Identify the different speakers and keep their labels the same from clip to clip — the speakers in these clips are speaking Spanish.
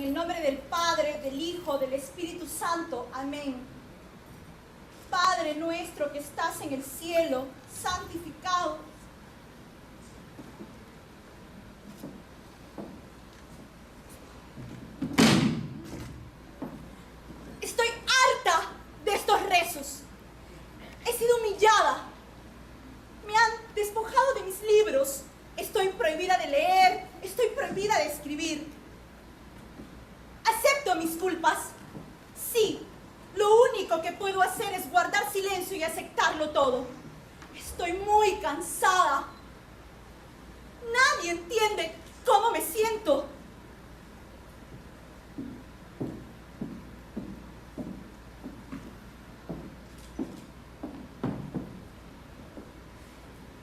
Speaker 1: el nombre del Padre, del Hijo, del Espíritu Santo. Amén. Padre nuestro que estás en el cielo, santificado. Estoy harta de estos rezos. He sido humillada. Me han despojado de mis libros. Estoy prohibida de leer. Estoy prohibida de escribir. Acepto mis culpas. Sí, lo único que puedo hacer es guardar silencio y aceptarlo todo. Estoy muy cansada. Nadie entiende cómo me siento.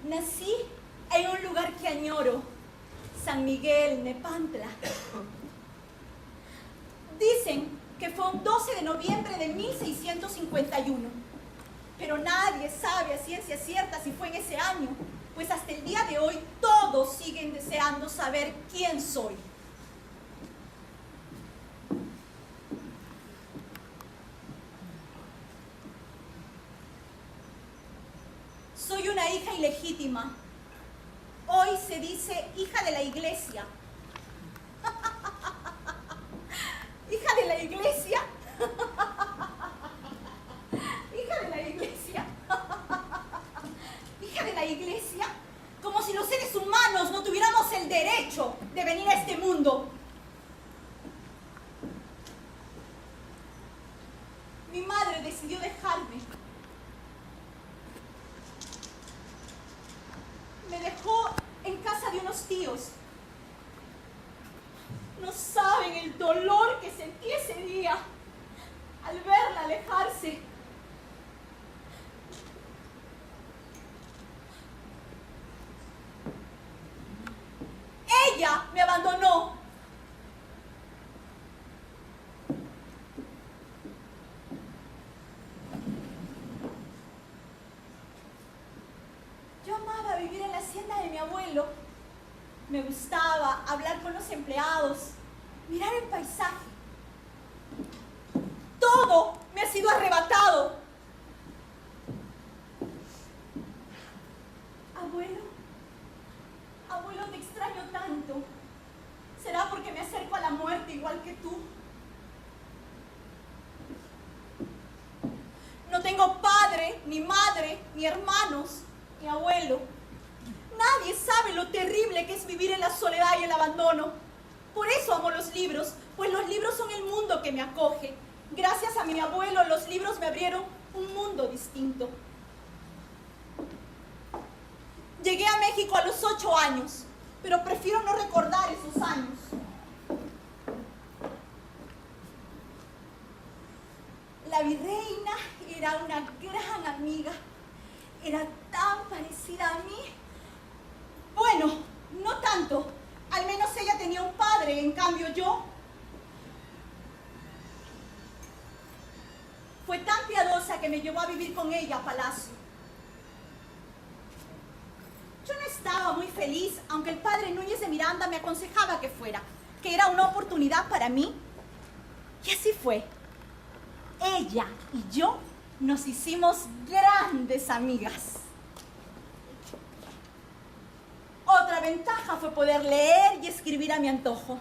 Speaker 1: Nací en un lugar que añoro, San Miguel, Nepantla. Dicen que fue un 12 de noviembre de 1651, pero nadie sabe a ciencia cierta si fue en ese año, pues hasta el día de hoy todos siguen deseando saber quién soy. Soy una hija ilegítima. Hoy se dice hija de la iglesia. ¿Hija de la iglesia? ¿Hija de la iglesia? ¿Hija de la iglesia? Como si los seres humanos no tuviéramos el derecho de venir a este mundo. Mi madre decidió dejarme. Me dejó en casa de unos tíos. No saben el dolor que sentí ese día al verla alejarse. Ella me abandonó. Yo amaba vivir en la hacienda de mi abuelo. Me gustaba hablar con los empleados, mirar el paisaje. Todo me ha sido arrebatado. Abuelo, te extraño tanto. ¿Será porque me acerco a la muerte igual que tú? No tengo padre, ni madre, ni hermanos, ni abuelo. Nadie sabe lo terrible que es vivir en la soledad y el abandono. Por eso amo los libros, pues los libros son el mundo que me acoge. Gracias a mi abuelo, los libros me abrieron un mundo distinto. Llegué a México a los 8 años, pero prefiero no recordar esos años. La virreina era una gran amiga. Era tan parecida a mí. Bueno, no tanto. Al menos ella tenía un padre, en cambio yo. Fue tan piadosa que me llevó a vivir con ella a Palacio. Yo no estaba muy feliz, aunque el padre Núñez de Miranda me aconsejaba que fuera, que era una oportunidad para mí. Y así fue. Ella y yo nos hicimos grandes amigas. Otra ventaja fue poder leer y escribir a mi antojo.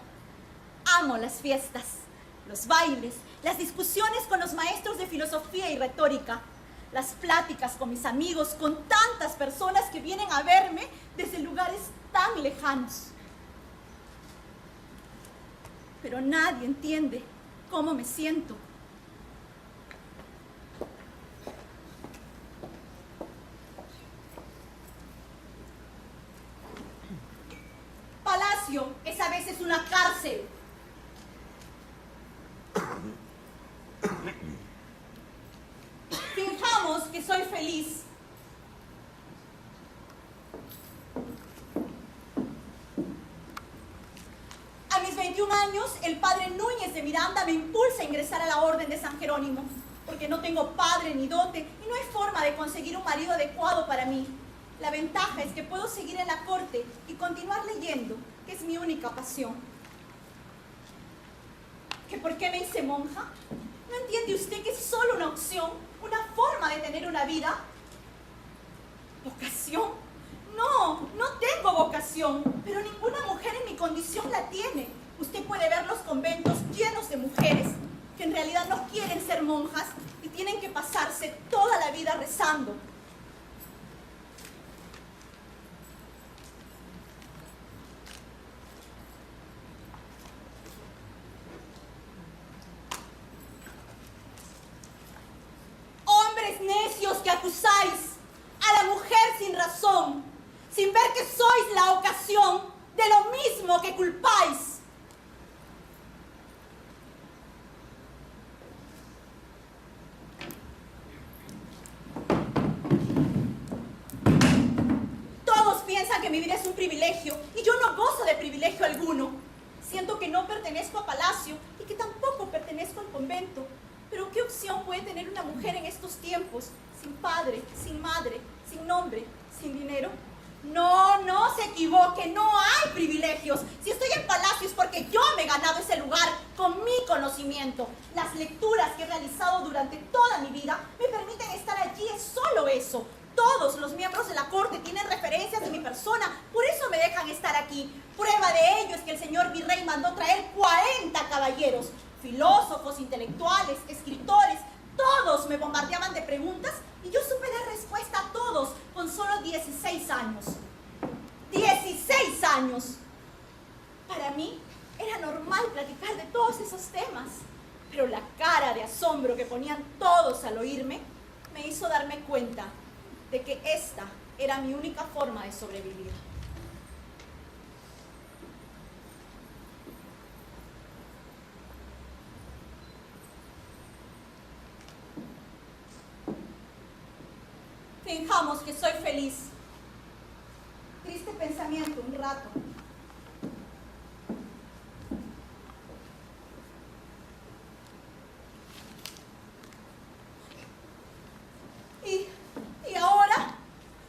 Speaker 1: Amo las fiestas, los bailes, las discusiones con los maestros de filosofía y retórica, las pláticas con mis amigos, con tantas personas que vienen a verme desde lugares tan lejanos. Pero nadie entiende cómo me siento. Palacio es a veces una cárcel. Fijamos que soy feliz. A mis 21 años, el padre Núñez de Miranda me impulsa a ingresar a la Orden de San Jerónimo, porque no tengo padre ni dote y no hay forma de conseguir un marido adecuado para mí. La ventaja es que puedo seguir en la corte y continuar leyendo, que es mi única pasión. ¿Que por qué me hice monja? ¿No entiende usted que es solo una opción, una forma de tener una vida? ¿Vocación? No, no tengo vocación, pero ninguna mujer en mi condición la tiene. Usted puede ver los conventos llenos de mujeres que en realidad no quieren ser monjas y tienen que pasarse toda la vida rezando. Hombres necios que acusáis a la mujer sin razón, sin ver que sois la ocasión de lo mismo que culpáis. Todos piensan que mi vida es un privilegio y yo no gozo de privilegio alguno. Siento que no pertenezco a palacio y que tampoco pertenezco al convento. Pero ¿qué opción puede tener una mujer en estos tiempos? Sin padre, sin madre, sin nombre, sin dinero. No, no se equivoque, no hay privilegios. Si estoy en palacio es porque yo me he ganado ese lugar con mi conocimiento. Las lecturas que he realizado durante toda mi vida me permiten estar allí, es solo eso. Todos los miembros de la corte tienen referencias de mi persona, por eso me dejan estar aquí. Prueba de ello es que el señor virrey mandó traer 40 caballeros, filósofos, intelectuales, escritores. Todos me bombardeaban de preguntas y yo supe dar respuesta a todos con solo 16 años. 16 años. Para mí era normal platicar de todos esos temas, pero la cara de asombro que ponían todos al oírme me hizo darme cuenta de que esta era mi única forma de sobrevivir. Finjamos que soy feliz. Triste pensamiento un rato. Y ahora,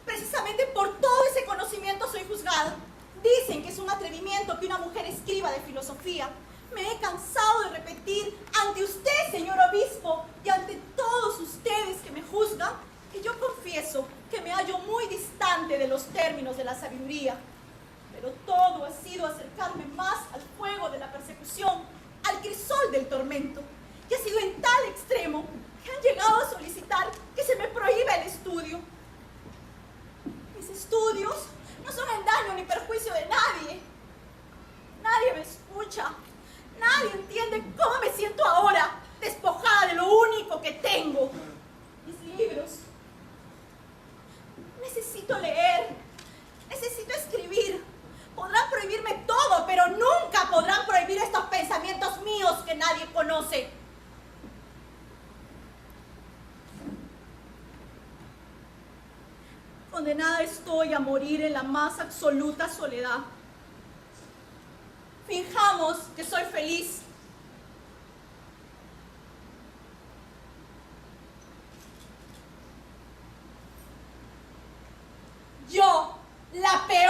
Speaker 1: precisamente por todo ese conocimiento soy juzgada. Dicen que es un atrevimiento que una mujer escriba de filosofía. Me he cansado de repetir ante usted, señor obispo, y ante todos ustedes que me juzgan, que yo confieso que me hallo muy distante de los términos de la sabiduría. Pero todo ha sido acercarme más al fuego de la persecución, al crisol del tormento. Y ha sido en tal extremo que han llegado a solicitar que se me prohíba el estudio. Mis estudios no son en daño ni perjuicio de nadie. Nadie me escucha. Nadie entiende cómo me siento ahora, despojada de lo único que tengo. Mis libros. Necesito leer. Necesito escribir. Podrán prohibirme todo, pero nunca podrán prohibir estos pensamientos míos que nadie conoce. Condenada estoy a morir en la más absoluta soledad. Finjamos que soy feliz. Yo, la peor